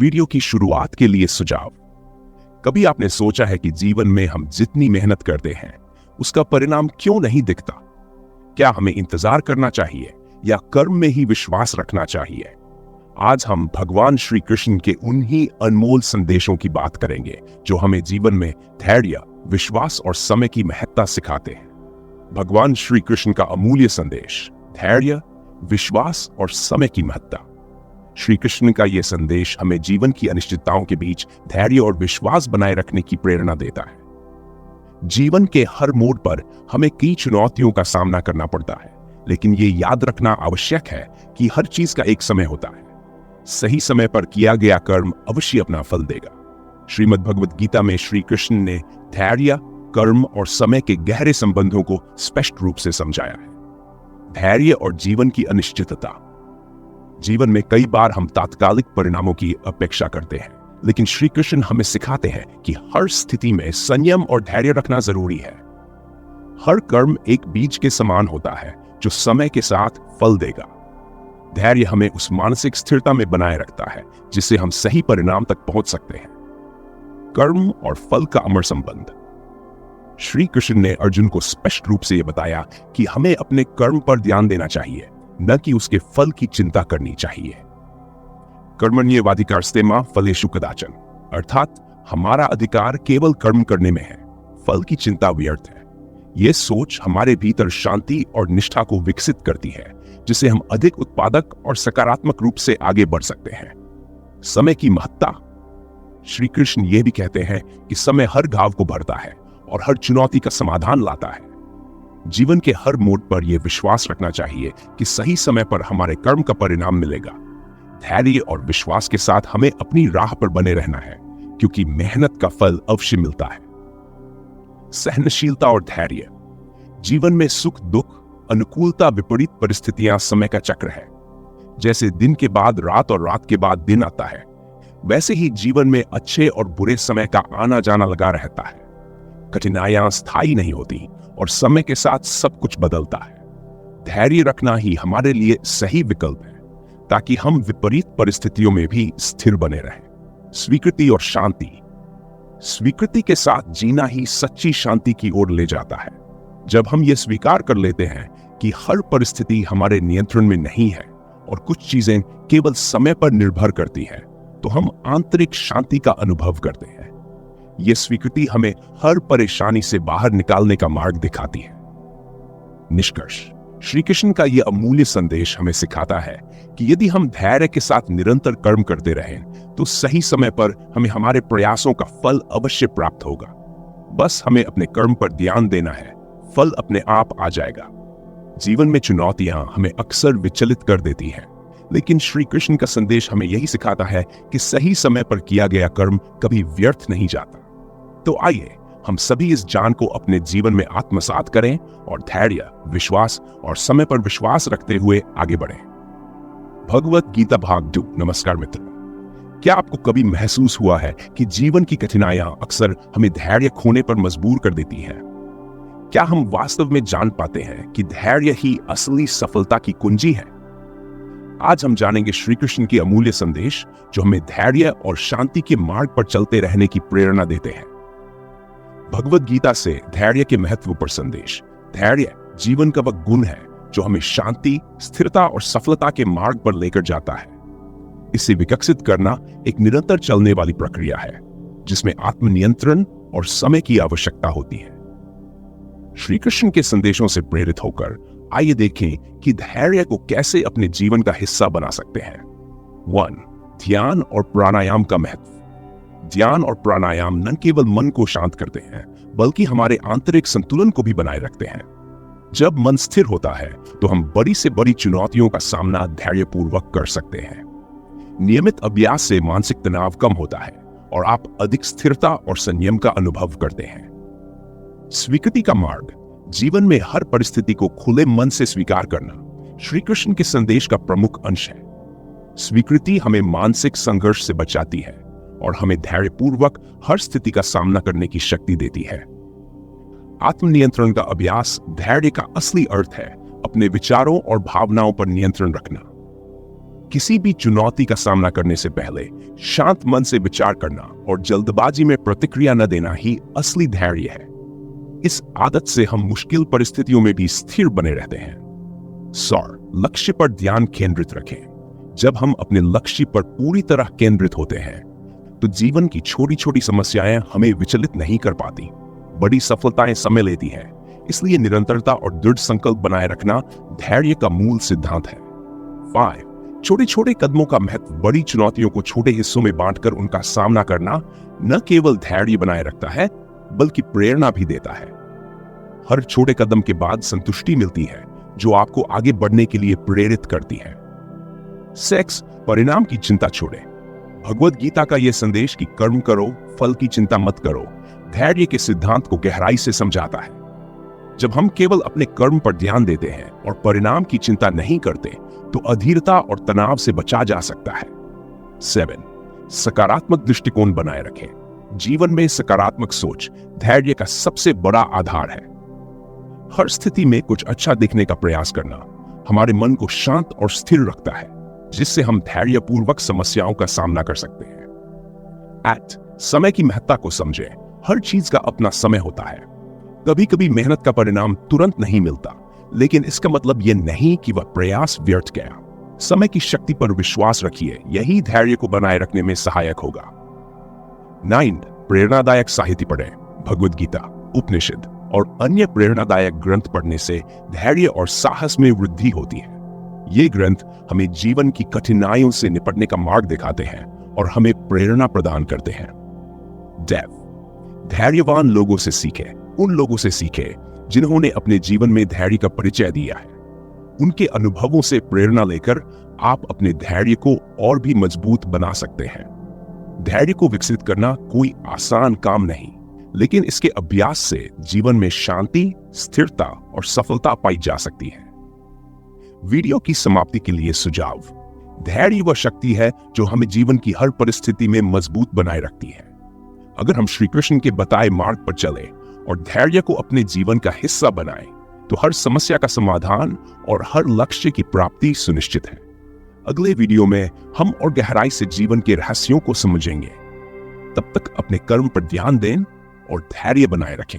Video की शुरुआत के लिए सुझाव। कभी आपने सोचा है कि जीवन में हम जितनी मेहनत करते हैं उसका परिणाम क्यों नहीं दिखता? क्या हमें इंतजार करना चाहिए या कर्म में ही विश्वास रखना चाहिए? आज हम भगवान श्री कृष्ण के उन्हीं अनमोल संदेशों की बात करेंगे जो हमें जीवन में धैर्य, विश्वास और समय की महत्ता सिखाते हैं। भगवान श्री कृष्ण का अमूल्य संदेश, धैर्य, विश्वास और समय की महत्ता। श्री कृष्ण का यह संदेश हमें जीवन की अनिश्चितताओं के बीच धैर्य और विश्वास बनाए रखने की प्रेरणा देता है। जीवन के हर मोड़ पर हमें कई चुनौतियों का सामना करना पड़ता है, लेकिन ये याद रखना आवश्यक है कि हर चीज का एक समय होता है। सही समय पर किया गया कर्म अवश्य अपना फल देगा। श्रीमद् भगवद गीता में श्री कृष्ण ने धैर्य, कर्म और समय के गहरे संबंधों को स्पष्ट रूप से समझाया है। धैर्य और जीवन की अनिश्चितता। जीवन में कई बार हम तात्कालिक परिणामों की अपेक्षा करते हैं, लेकिन श्री कृष्ण हमें सिखाते हैं कि हर स्थिति में संयम और धैर्य रखना जरूरी है। हर कर्म एक बीज के समान होता है जो समय के साथ फल देगा। धैर्य हमें उस मानसिक स्थिरता में बनाए रखता है जिससे हम सही परिणाम तक पहुंच सकते हैं। कर्म और फल का अमर संबंध। श्री कृष्ण ने अर्जुन को स्पष्ट रूप से यह बताया कि हमें अपने कर्म पर ध्यान देना चाहिए, न कि उसके फल की चिंता करनी चाहिए। कर्मण्येवाधिकारस्ते मा फलेषु कदाचन, अर्थात हमारा अधिकार केवल कर्म करने में है, फल की चिंता व्यर्थ है। यह सोच हमारे भीतर शांति और निष्ठा को विकसित करती है, जिससे हम अधिक उत्पादक और सकारात्मक रूप से आगे बढ़ सकते हैं। समय की महत्ता। श्री कृष्ण यह भी कहते हैं कि समय हर घाव को भरता है और हर चुनौती का समाधान लाता है। जीवन के हर मोड़ पर यह विश्वास रखना चाहिए कि सही समय पर हमारे कर्म का परिणाम मिलेगा। धैर्य और विश्वास के साथ हमें अपनी राह पर बने रहना है, क्योंकि मेहनत का फल अवश्य मिलता है। सहनशीलता और धैर्य। जीवन में सुख दुख, अनुकूलता, विपरीत परिस्थितियां समय का चक्र है। जैसे दिन के बाद रात और रात के बाद दिन आता है, वैसे ही जीवन में अच्छे और बुरे समय का आना जाना लगा रहता है। कठिनाइयां स्थायी नहीं होती और समय के साथ सब कुछ बदलता है। धैर्य रखना ही हमारे लिए सही विकल्प है, ताकि हम विपरीत परिस्थितियों में भी स्थिर बने रहें। स्वीकृति और शांति। स्वीकृति के साथ जीना ही सच्ची शांति की ओर ले जाता है। जब हम ये स्वीकार कर लेते हैं कि हर परिस्थिति हमारे नियंत्रण में नहीं है और कुछ चीजें केवल समय पर निर्भर करती हैं, तो हम आंतरिक शांति का अनुभव करते हैं। यह स्वीकृति हमें हर परेशानी से बाहर निकालने का मार्ग दिखाती है। निष्कर्ष। श्री कृष्ण का यह अमूल्य संदेश हमें सिखाता है कि यदि हम धैर्य के साथ निरंतर कर्म करते रहें तो सही समय पर हमें हमारे प्रयासों का फल अवश्य प्राप्त होगा। बस हमें अपने कर्म पर ध्यान देना है, फल अपने आप आ जाएगा। जीवन में चुनौतियां हमें अक्सर विचलित कर देती हैं, लेकिन श्री कृष्ण का संदेश हमें यही सिखाता है कि सही समय पर किया गया कर्म कभी व्यर्थ नहीं जाता। तो आइए हम सभी इस ज्ञान को अपने जीवन में आत्मसात करें और धैर्य, विश्वास और समय पर विश्वास रखते हुए आगे बढ़ें। भगवद गीता भाग 2। नमस्कार मित्रों, क्या आपको कभी महसूस हुआ है कि जीवन की कठिनाइयां अक्सर हमें धैर्य खोने पर मजबूर कर देती हैं? क्या हम वास्तव में जान पाते हैं कि धैर्य ही असली सफलता की कुंजी है? आज हम जानेंगे श्री कृष्ण की अमूल्य संदेश जो हमें धैर्य और शांति के मार्ग पर चलते रहने की प्रेरणा देते हैं। भगवद गीता से धैर्य के महत्व पर संदेश। धैर्य जीवन का वह गुण है जो हमें शांति, स्थिरता और सफलता के मार्ग पर लेकर जाता है। इसे विकसित करना एक निरंतर चलने वाली प्रक्रिया है, जिसमें आत्मनियंत्रण और समय की आवश्यकता होती है। श्री कृष्ण के संदेशों से प्रेरित होकर आइए देखें कि धैर्य को कैसे अपने जीवन का हिस्सा बना सकते हैं। 1. ध्यान और प्राणायाम का महत्व। ध्यान और प्राणायाम न केवल मन को शांत करते हैं, बल्कि हमारे आंतरिक संतुलन को भी बनाए रखते हैं। जब मन स्थिर होता है तो हम बड़ी से बड़ी चुनौतियों का सामना धैर्यपूर्वक कर सकते हैं। नियमित अभ्यास से मानसिक तनाव कम होता है और आप अधिक स्थिरता और संयम का अनुभव करते हैं। स्वीकृति का मार्ग। जीवन में हर परिस्थिति को खुले मन से स्वीकार करना श्री कृष्ण के संदेश का प्रमुख अंश है। स्वीकृति हमें मानसिक संघर्ष से बचाती है और हमें धैर्यपूर्वक हर स्थिति का सामना करने की शक्ति देती है। आत्मनियंत्रण का अभ्यास। धैर्य का असली अर्थ है अपने विचारों और भावनाओं पर नियंत्रण रखना। किसी भी चुनौती का सामना करने से पहले शांत मन से विचार करना और जल्दबाजी में प्रतिक्रिया न देना ही असली धैर्य है। इस आदत से हम मुश्किल परिस्थितियों में भी स्थिर बने रहते हैं। लक्ष्य पर ध्यान केंद्रित रखें। जब हम अपने लक्ष्य पर पूरी तरह केंद्रित होते हैं तो जीवन की छोटी छोटी समस्याएं हमें विचलित नहीं कर पाती। बड़ी सफलताएं समय लेती हैं, इसलिए निरंतरता और दृढ़ संकल्प बनाए रखना धैर्य का मूल सिद्धांत है। 5 छोटे छोटे कदमों का महत्व। बड़ी चुनौतियों को छोटे हिस्सों में बांटकर उनका सामना करना न केवल धैर्य बनाए रखता है बल्कि प्रेरणा भी देता है। हर छोटे कदम के बाद संतुष्टि मिलती है जो आपको आगे बढ़ने के लिए प्रेरित करती है। 6 परिणाम की चिंता छोड़ें। भगवद गीता का यह संदेश कि कर्म करो, फल की चिंता मत करो, धैर्य के सिद्धांत को गहराई से समझाता है। जब हम केवल अपने कर्म पर ध्यान देते हैं और परिणाम की चिंता नहीं करते तो अधीरता और तनाव से बचा जा सकता है। 7 सकारात्मक दृष्टिकोण बनाए रखें। जीवन में सकारात्मक सोच धैर्य का सबसे बड़ा आधार है। हर स्थिति में कुछ अच्छा देखने का प्रयास करना हमारे मन को शांत और स्थिर रखता है, जिससे हम धैर्यपूर्वक समस्याओं का सामना कर सकते हैं। 8 समय की महत्ता को समझें। हर चीज का अपना समय होता है। कभी कभी मेहनत का परिणाम तुरंत नहीं मिलता, लेकिन इसका मतलब यह नहीं कि वह प्रयास व्यर्थ गया। समय की शक्ति पर विश्वास रखिए, यही धैर्य को बनाए रखने में सहायक होगा। 9 प्रेरणादायक साहित्य पढ़ें। भगवद गीता, उपनिषद और अन्य प्रेरणादायक ग्रंथ पढ़ने से धैर्य और साहस में वृद्धि होती है। ये ग्रंथ हमें जीवन की कठिनाइयों से निपटने का मार्ग दिखाते हैं और हमें प्रेरणा प्रदान करते हैं। धैर्यवान लोगों से सीखें। उन लोगों से सीखें जिन्होंने अपने जीवन में धैर्य का परिचय दिया है। उनके अनुभवों से प्रेरणा लेकर आप अपने धैर्य को और भी मजबूत बना सकते हैं। धैर्य को विकसित करना कोई आसान काम नहीं, लेकिन इसके अभ्यास से जीवन में शांति, स्थिरता और सफलता पाई जा सकती है। वीडियो की समाप्ति के लिए सुझाव। धैर्य वह शक्ति है जो हमें जीवन की हर परिस्थिति में मजबूत बनाए रखती है। अगर हम श्री कृष्ण के बताए मार्ग पर चले और धैर्य को अपने जीवन का हिस्सा बनाएं, तो हर समस्या का समाधान और हर लक्ष्य की प्राप्ति सुनिश्चित है। अगले वीडियो में हम और गहराई से जीवन के रहस्यों को समझेंगे। तब तक अपने कर्म पर ध्यान दें और धैर्य बनाए रखें।